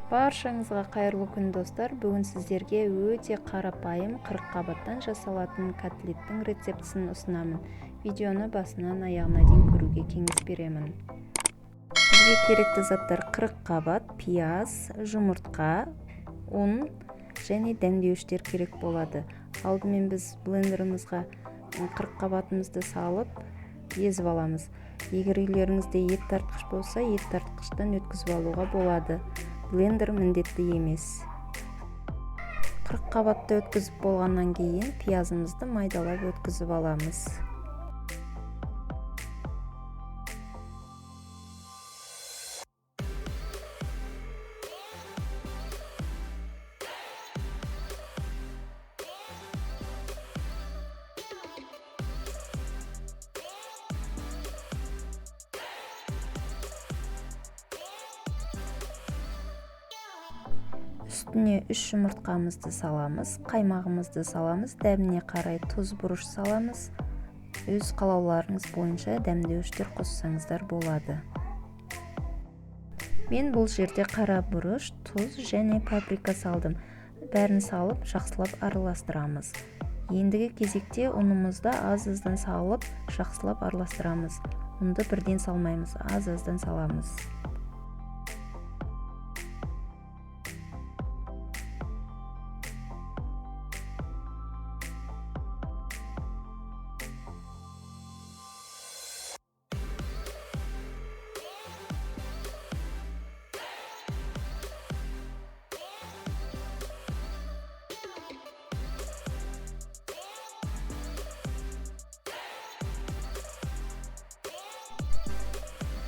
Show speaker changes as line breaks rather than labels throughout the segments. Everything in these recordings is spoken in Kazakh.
Баршаңызға қайырлы күн достар. Бүгін сіздерге өте қарапайым 40 қабаттан жасалатын котлеттің рецептісін ұсынамын. Видеоны басынан аяғына дейін көруге кеңес беремін. Бізге керекті заттар 40 қабат, пияз, жұмыртқа, ұн және дәмдеуіштер керек болады. Алдымен біз блендерімізға 40 қабатымызды салып, езіп аламыз. Егер үйлеріңізде ет тартқыш болса, ет тартқыштан өткізіп алуға болады. Блендер міндетті емес. 40 қабатты өткізіп болғаннан кейін пиязымызды майдалап өткізіп аламыз. Үстіне 3 жұмыртқамызды саламыз, қаймағымызды саламыз, дәміне қарай тұз бұрыш саламыз. Өз қалауларыңыз бойынша дәмдеуіштер қоссаңыздар болады. Мен бұл жерде қара бұрыш, тұз және паприка салдым. Бәрін салып, жақсылап араластырамыз. Ендігі кезекте ұнымызды аз-аздан салып, жақсылап араластырамыз. Ұнды бірден салмаймыз, аз-аздан саламыз.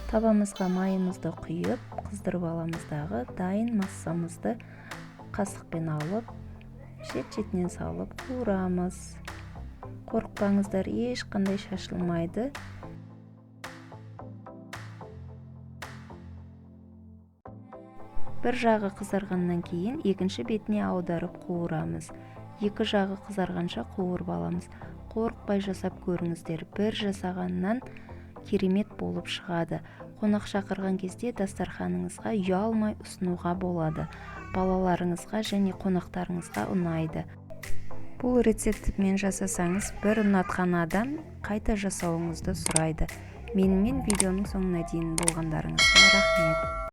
Табамызға майымызды құйып, қыздырып аламыздағы дайын массамызды қасықпен алып, шет-шетінен салып қуырамыз. Қорықпаңыздар, ешқандай шашылмайды. Бір жағы қызарғаннан кейін екінші бетіне аударып қуырамыз. Екі жағы қызарғанша қуырып аламыз. Қорықпай жасап көріңіздер. Бір жасағаннан керемет болып шығады. Қонақ шақырған кезде дастарханыңызға ұялмай ұсынуға болады. Балаларыңызға және қонақтарыңызға ұнайды. Бұл рецептімен жасасаңыз, бір ұнатқан адам қайта жасауыңызды сұрайды. Менімен видеоның соңына дейін болғандарыңызға рахмет.